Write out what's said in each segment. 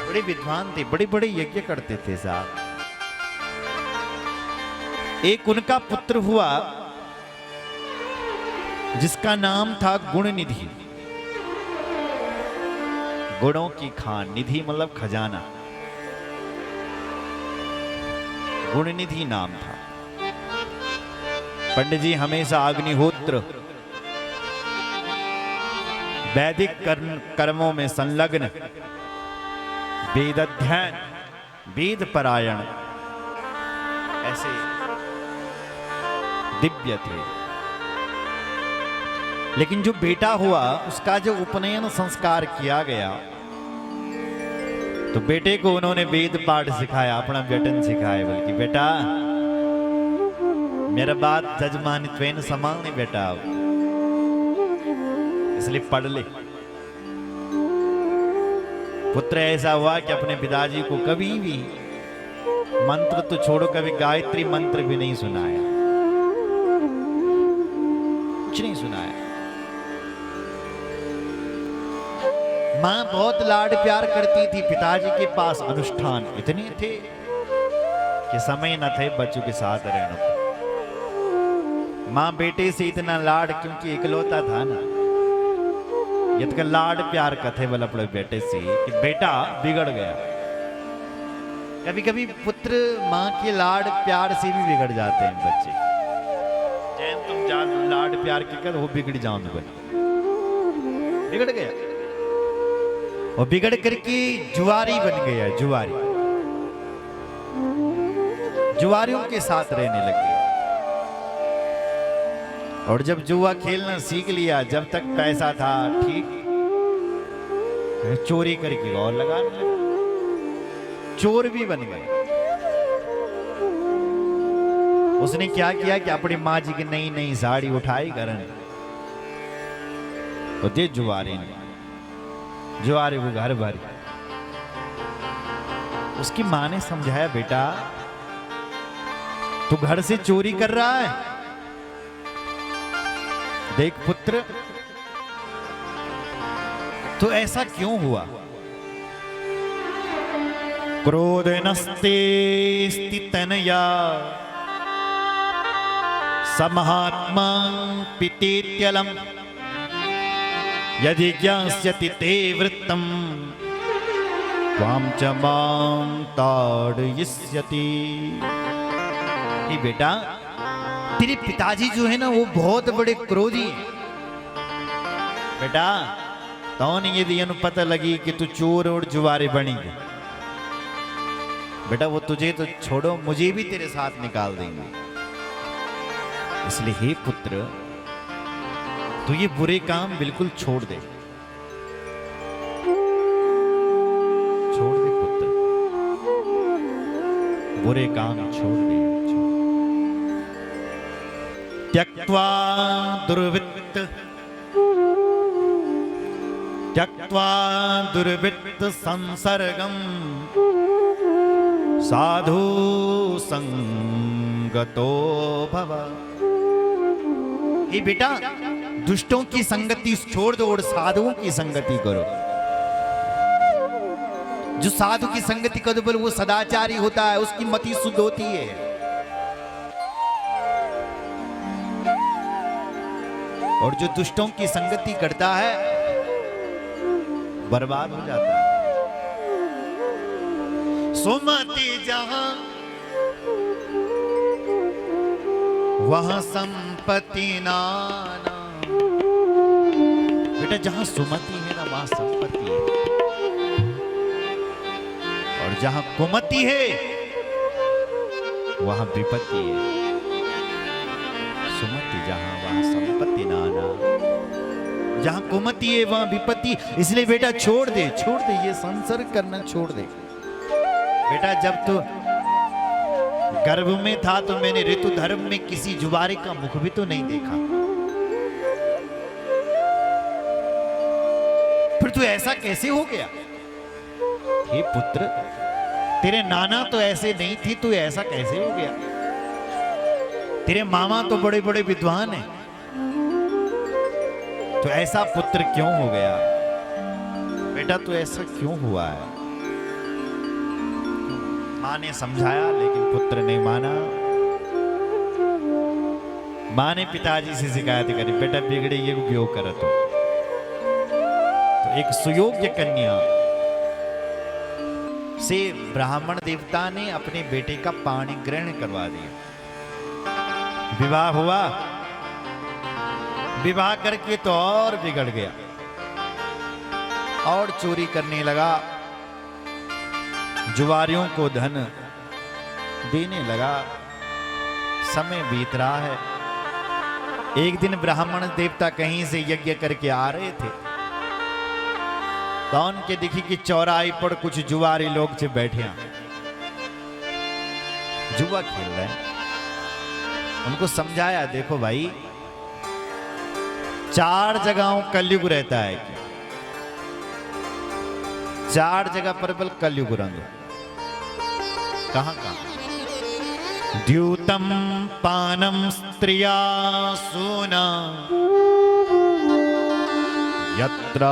बड़े विद्वान थे, बड़े बड़े यज्ञ करते थे साहब। एक उनका पुत्र हुआ जिसका नाम था गुणनिधि। गुणों की खान, निधि मतलब खजाना, गुणनिधि नाम था। पंडित जी हमेशा अग्निहोत्र, वैदिक कर्मों में संलग्न, वेद अध्ययन, वेद परायण, ऐसे दिव्य थे। लेकिन जो बेटा हुआ उसका जो उपनयन संस्कार किया गया, तो बेटे को उन्होंने वेद पाठ सिखाया, अपना व्यटन सिखाया, बल्कि बेटा मेरा बात जजमान त्वेन संभालने बेटा, इसलिए पढ़ ले। पुत्र ऐसा हुआ कि अपने पिताजी को कभी भी मंत्र तो छोड़ो, कभी गायत्री मंत्र भी नहीं सुनाया, कुछ नहीं सुनाया। मां बहुत लाड प्यार करती थी, पिताजी के पास अनुष्ठान इतने थे कि समय न थे बच्चों के साथ रहने को। मां बेटे से इतना लाड, क्योंकि इकलौता था ना, यद का लाड प्यार कथे वाला अपने बेटे से कि बेटा बिगड़ गया। कभी कभी पुत्र मां के लाड प्यार से भी बिगड़ जाते हैं बच्चे। जैन तुम जान लाड प्यार के कर वो बिगड़ जाओ, बिगड़ गया और बिगड़ करके जुआरी बन गया। जुआरी, जुआरियों के साथ रहने लग गया। और जब जुआ खेलना सीख लिया, जब तक पैसा था ठीक, चोरी करके और लगाने लगा, चोर भी बन गए। उसने क्या किया कि अपनी माँ जी की नई नई साड़ी उठाई करन तो दे जुआरी ने, जुआरी वो घर भर। उसकी माँ ने समझाया, बेटा तू घर से चोरी कर रहा है, देख पुत्र तो ऐसा क्यों हुआ? क्रोध नस्ते स्थितनया समहात्मा पितेत्यलम यदि ज्ञास्यति ते वृत्तम त्वां च मां ताडयिष्यति। बेटा तेरे पिताजी जो है ना वो बहुत बड़े क्रोधी हैं। बेटा तो यदि इन्हें पता लगी कि तू चोर और जुआरे बनेगी, बेटा वो तुझे तो छोड़ो, मुझे भी तेरे साथ निकाल देंगे। इसलिए हे पुत्र तू ये बुरे काम बिल्कुल छोड़ दे, छोड़ दे पुत्र, बुरे काम छोड़ दे। त्यक्त्वा दुर्वृत्त, त्यक्त्वा दुर्वृत्त संसर्गम साधु संगतो भव। ये बेटा दुष्टों की संगति छोड़ दो और साधुओं की संगति करो। जो साधु की संगति करो बोले वो सदाचारी होता है, उसकी मति शुद्ध होती है। और जो दुष्टों की संगति करता है बर्बाद हो जाता है। सुमति जहां वहां संपत्ति नाना। बेटा जहां सुमति है ना वहां संपत्ति है, और जहां कुमति है वहां विपत्ति है। सुमति जहां वहां संपत्ति नाना, जहां कुमति है वहां विपत्ति। इसलिए बेटा छोड़ दे, छोड़ दे, ये संसर्ग करना छोड़ दे। बेटा जब तो गर्भ में था तो मैंने ऋतु धर्म में किसी जुआरे का मुख भी तो नहीं देखा, फिर तू ऐसा कैसे हो गया? हे पुत्र तेरे नाना तो ऐसे नहीं थी, तू ऐसा कैसे हो गया? तेरे मामा तो बड़े बड़े विद्वान हैं, तो ऐसा पुत्र क्यों हो गया? बेटा तू ऐसा क्यों हुआ है? मां ने समझाया लेकिन पुत्र ने माना। मां ने पिताजी से शिकायत करी, बेटा बिगड़े ये उपयोग करत हो। तो एक सुयोग्य कन्या से ब्राह्मण देवता ने अपने बेटे का पाणी ग्रहण करवा दिया। विवाह हुआ, विवाह करके तो और बिगड़ गया और चोरी करने लगा, जुआरियों को धन देने लगा। समय बीत रहा है। एक दिन ब्राह्मण देवता कहीं से यज्ञ करके आ रहे थे, तो उनके दिखी कि चौराहे पर कुछ जुआरी लोग से बैठे हैं, जुआ खेल रहे हैं। उनको समझाया, देखो भाई 4 जगहों कलयुग रहता है, 4 जगह पर बल कलयुग रंग। कहां कहां? द्यूतम पानम स्त्रिया सूना यत्र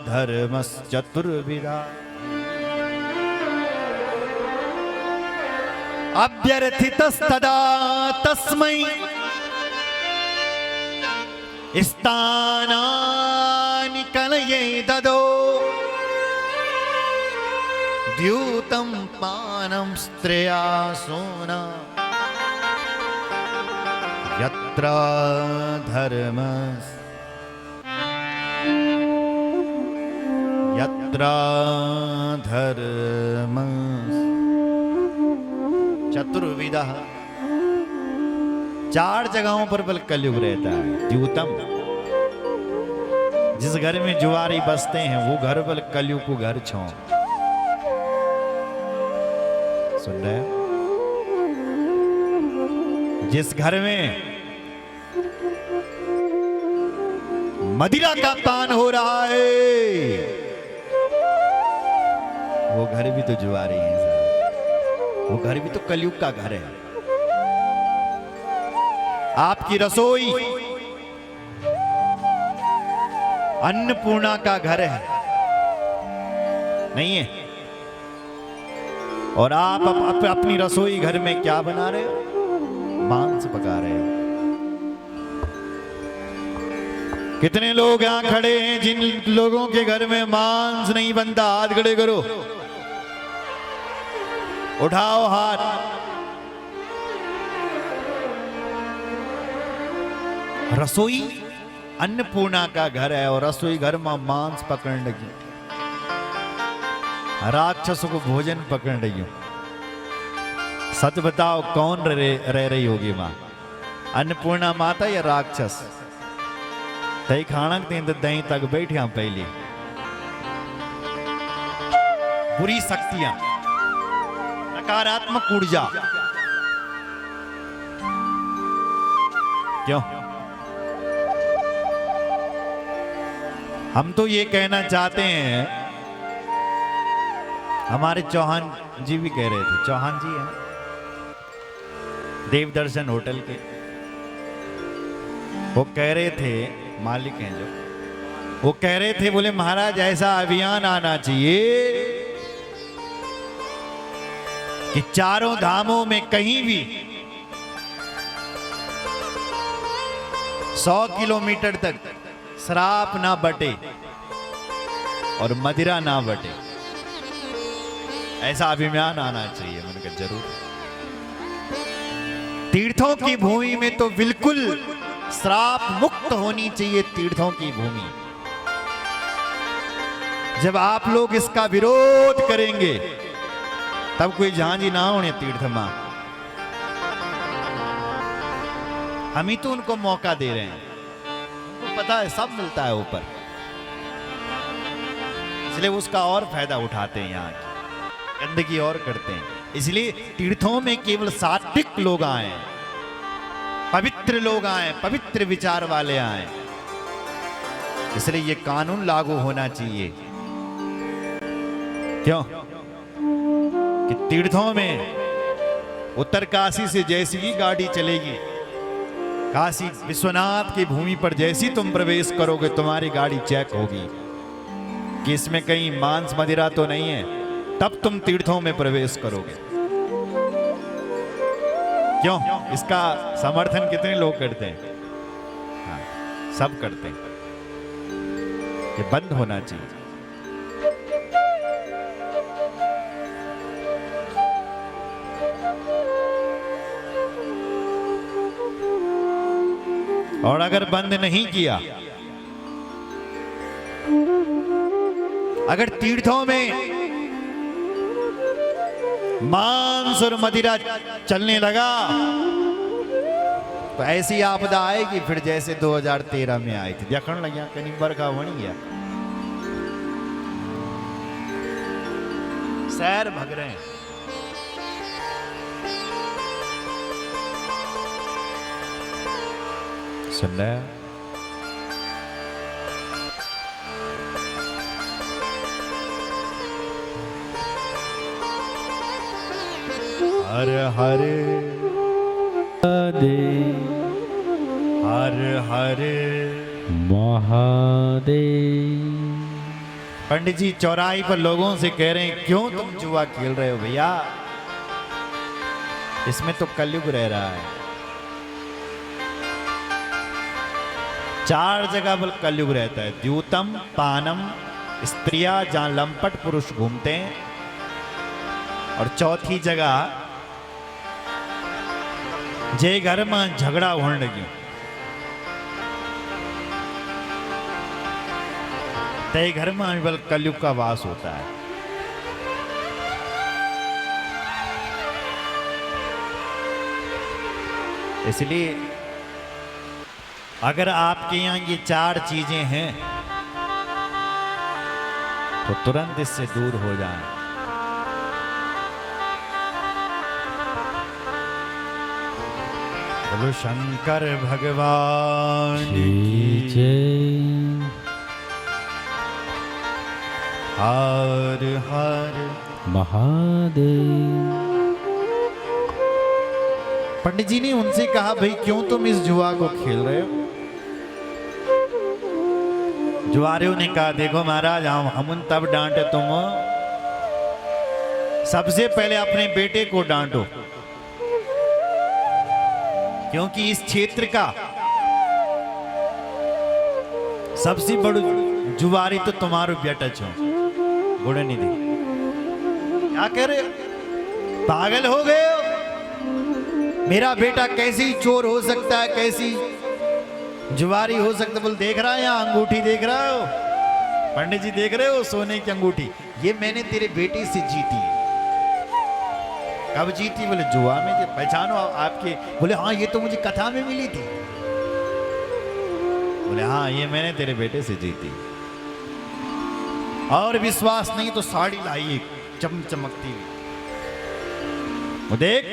धर्मश्चतुर्विधा अभ्यर्थितस्तदा तस्मै स्थानानि कलये ददो द्यूतं पानं स्त्रिया सूना यत्र धर्मस् चतुर्विधा। 4 जगहों पर बल कलयुग रहता है। द्यूतम, जिस घर में जुआरी बसते हैं वो घर बल कलयुग को घर छो। सुन रहे? जिस घर में मदिरा का पान हो रहा है वो घर भी तो जुआरी है साहब, वो घर भी तो कलयुग का घर है। आपकी रसोई अन्नपूर्णा का घर है, नहीं है? और आप अपनी रसोई घर में क्या बना रहे हो? मांस पका रहे हो। कितने लोग यहां खड़े हैं जिन लोगों के घर में मांस नहीं बनता? हाथ खड़े करो, उठाओ हाथ। रसोई अन्नपूर्णा का घर है और रसोई घर में मांस पकड़ने लगी, राक्षसों को भोजन पकड़ रही हो। सच बताओ कौन रह रही होगी मां, अन्नपूर्णा माता या राक्षस? दही खाना दही तक बैठिया पहले बुरी शक्तियां, नकारात्मक ऊर्जा। क्यों? हम तो ये कहना चाहते हैं, हमारे चौहान जी भी कह रहे थे, चौहान जी हैं देवदर्शन होटल के, वो कह रहे थे, मालिक हैं जो, वो कह रहे थे, बोले महाराज ऐसा अभियान आना चाहिए कि चारों धामों में कहीं भी 100 किलोमीटर तक शराब ना बटे और मदिरा ना बटे। ऐसा अभियान आना चाहिए। मैंने कहा जरूर। तीर्थों की भूमि में तो बिल्कुल श्राप मुक्त होनी चाहिए तीर्थों की भूमि। जब आप लोग इसका विरोध करेंगे तब कोई झांझी ना होने तीर्थ मां। हम ही तो उनको मौका दे रहे हैं, उनको पता है सब मिलता है ऊपर, इसलिए उसका और फायदा उठाते हैं, यहाँ की गंदगी और करते हैं। इसलिए तीर्थों में केवल सात्विक लोग आए, पवित्र लोग आए, पवित्र विचार वाले आए। इसलिए ये कानून लागू होना चाहिए। क्यों? कि तीर्थों में उत्तर काशी से जैसी ही गाड़ी चलेगी, काशी विश्वनाथ की भूमि पर जैसी तुम प्रवेश करोगे तुम्हारी गाड़ी चेक होगी कि इसमें कहीं मांस मदिरा तो नहीं है, तब तुम तीर्थों में प्रवेश करोगे। क्यों? इसका समर्थन कितने लोग करते हैं? हाँ, सब करते हैं। ये बंद होना चाहिए। और अगर बंद नहीं किया, अगर तीर्थों में मांस और मदिरा चलने लगा तो ऐसी आपदा आएगी फिर जैसे 2013 में आई थी। देखने लग गया कहीं बरखा बनी गया, सैर भग रहे हैं। सुन रहे हैं? हर हर हर हर महादेव। पंडित जी चौराहे पर लोगों से कह रहे हैं क्यों तुम जुआ खेल रहे हो भैया? इसमें तो कलयुग रह रहा है। 4 जगह पर कलयुग रहता है। द्यूतम, पानम, स्त्रियां जहां लंपट पुरुष घूमते हैं, और चौथी जगह जे घर में झगड़ा होने लगी ते घर में बल कलयुग का वास होता है। इसलिए अगर आपके यहां ये 4 चीजें हैं तो तुरंत इससे दूर हो जाएं। बोलो शंकर भगवान की जय। हर हर महादेव। पंडित जी ने उनसे कहा भाई क्यों तुम इस जुआ को खेल रहे हो? जुआरियों ने कहा देखो महाराज हम तब डांटे तुम सबसे पहले अपने बेटे को डांटो, क्योंकि इस क्षेत्र का सबसे बड़ी जुआरी तो तुम्हारो बेटा छो गुड़ निधि। क्या कह रहे हो? पागल हो गए हो? मेरा बेटा कैसी चोर हो सकता है, कैसी जुआरी हो सकता है? बोल देख रहा है यहाँ अंगूठी देख रहा हो? पंडित जी देख रहे हो सोने की अंगूठी? ये मैंने तेरे बेटे से जीती है। कब जीती? बोले जुआ में। पहचानो आपके? बोले हाँ ये तो मुझे कथा में मिली थी। बोले हाँ ये मैंने तेरे बेटे से जीती। और विश्वास नहीं तो साड़ी लाई एक चमचमकती हुई। वो देख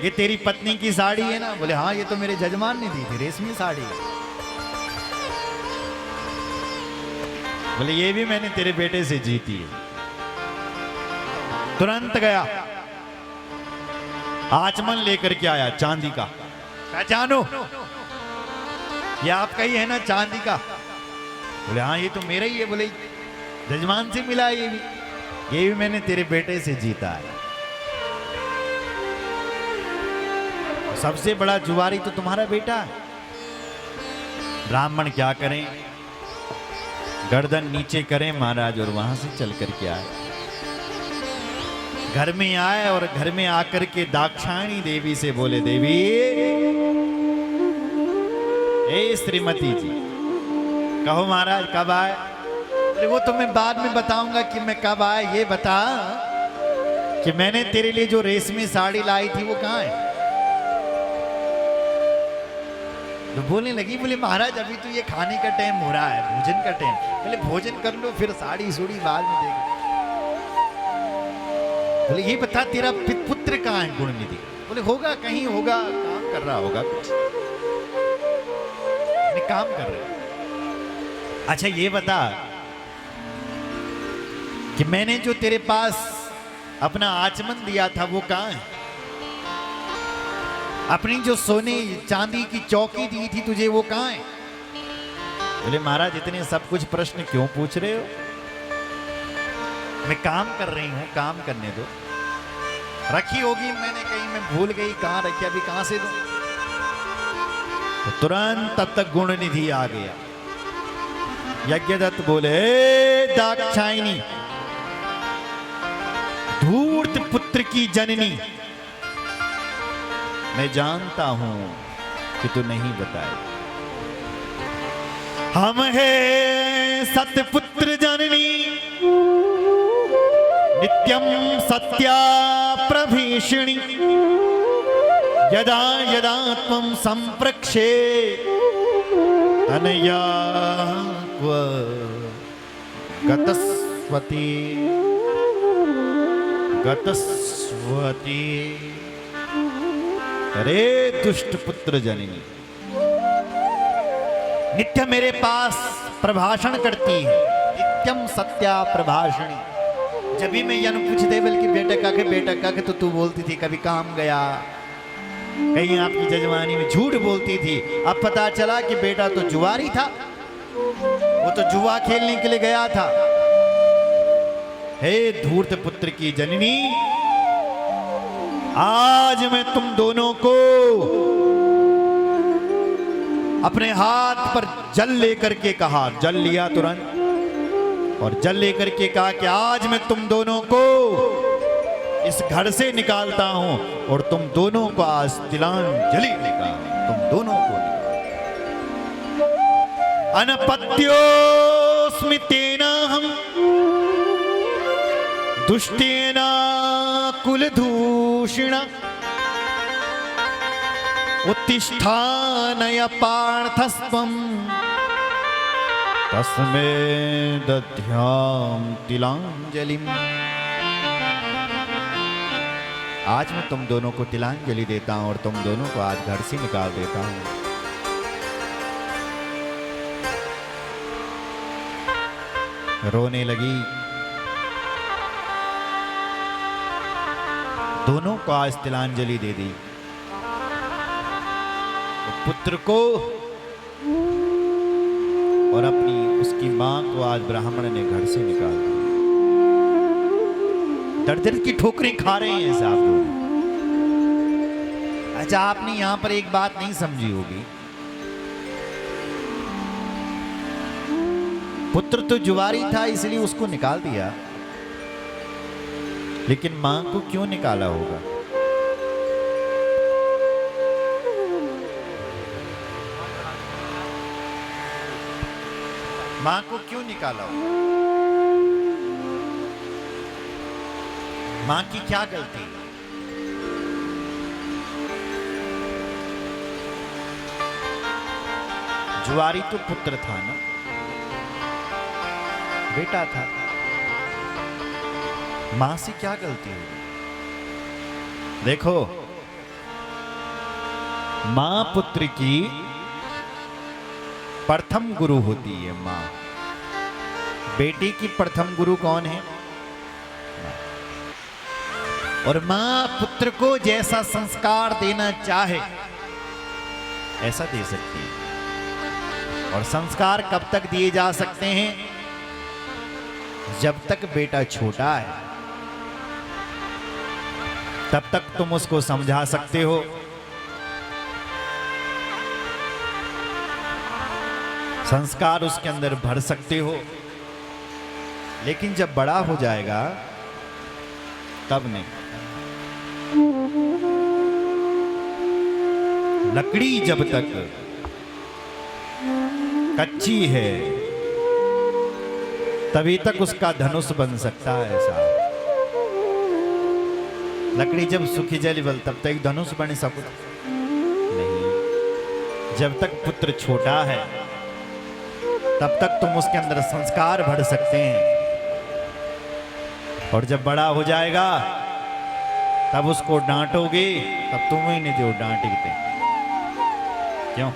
ये तेरी पत्नी की साड़ी है ना? बोले हाँ ये तो मेरे जजमान ने दी थी, रेशमी साड़ी। बोले ये भी मैंने तेरे बेटे से जीती है। तुरंत गया आचमन लेकर के आया चांदी का। पहचानो ये आपका ही है ना चांदी का? बोले हाँ ये तो मेरा ही है। बोले जजमान से मिला ये भी मैंने तेरे बेटे से जीता है। सबसे बड़ा जुआरी तो तुम्हारा बेटा है। ब्राह्मण क्या करें? गर्दन नीचे करें महाराज और वहां से चल करके आए। घर में आए और घर में आकर के दाक्षायणी देवी से बोले देवी ए श्रीमती जी कहो महाराज कब आए? अरे वो तो मैं बाद में बताऊंगा कि मैं कब आए। ये बता कि मैंने तेरे लिए जो रेशमी साड़ी लाई थी वो कहाँ है? तो बोलने लगी बोले महाराज अभी तो ये खाने का टाइम हो रहा है, भोजन का टाइम। बोले भोजन कर लो फिर साड़ी सूड़ी बाद में देगा। बोले ये बता तेरा पुत्र कहाँ है गुणनिधि? बोले होगा कहीं होगा, काम कर रहा होगा कुछ, काम कर रहे। अच्छा ये बता कि मैंने जो तेरे पास अपना आचमन दिया था वो कहाँ है? अपनी जो सोने चांदी की चौकी दी थी तुझे वो कहाँ है? बोले महाराज इतने सब कुछ प्रश्न क्यों पूछ रहे हो? मैं काम कर रही हूं, काम करने दो। रखी होगी मैंने कहीं, मैं भूल गई कहां रखी, अभी कहां से दूं। तो तुरंत तब तक गुण निधि आ गया। यज्ञदत्त बोले, दाक्षायणी, धूर्त पुत्र की जननी, मैं जानता हूं कि तू नहीं बताए। हम है सतपुत्र जननी, नित्यम सत्या प्रभीषिणी, यदा यदा त्वं संप्रक्षे तनया क्व गतस्वती गतस्वती। अरे दुष्ट पुत्र जननी, नित्य मेरे पास प्रभाषण करती है, नित्यम सत्या प्रभाषणी। जब भी मैं यन पूछते बल्कि बेटा का के तो तू बोलती थी कभी काम गया, कहीं आपकी जजमानी में झूठ बोलती थी। अब पता चला कि बेटा तो जुआरी था, वो तो जुआ खेलने के लिए गया था। हे धूर्त पुत्र की जननी, आज मैं तुम दोनों को अपने हाथ पर जल लेकर के कहा, जल लिया तुरंत, और जल लेकर के कहा कि आज मैं तुम दोनों को इस घर से निकालता हूं और तुम दोनों को आज तिलांजलि देगा। तुम दोनों को अनपत्योस्मि तेना हम दुष्टेना कुलदूषिण उत्तिष्ठानय पार्थस्त्वं तस्मै दध्याम तिलांजलिम। आज मैं तुम दोनों को तिलांजलि देता हूं और तुम दोनों को आज घर से निकाल देता हूं। रोने लगी। दोनों को आज तिलांजलि दे दी। तो पुत्र को और अपनी उसकी मां को आज ब्राह्मण ने घर से निकाल दिया। दर्द की ठोकरें खा रहे हैं साहब लोग। अच्छा, आपने यहां पर एक बात नहीं समझी होगी, पुत्र तो जुआरी था इसलिए उसको निकाल दिया, लेकिन मां को क्यों निकाला होगा? मां को क्यों निकाला होगा? मां की क्या गलती? जुआरी तो पुत्र था ना, बेटा था। मां से क्या गलती होगी? देखो, मां पुत्र की प्रथम गुरु होती है। मां बेटी की प्रथम गुरु कौन है? और मां पुत्र को जैसा संस्कार देना चाहे ऐसा दे सकती है। और संस्कार कब तक दिए जा सकते हैं? जब तक बेटा छोटा है तब तक तुम उसको समझा सकते हो, संस्कार उसके अंदर भर सकते हो। लेकिन जब बड़ा हो जाएगा तब नहीं। लकड़ी जब तक कच्ची है तभी तक उसका धनुष बन सकता है ऐसा। लकड़ी जब सूखी जली तब तक धनुष बन सकता नहीं। जब तक पुत्र छोटा है तब तक तुम उसके अंदर संस्कार भर सकते हैं, और जब बड़ा हो जाएगा तब उसको डांटोगे तब तुम ही नहीं जो डांटते। क्यों?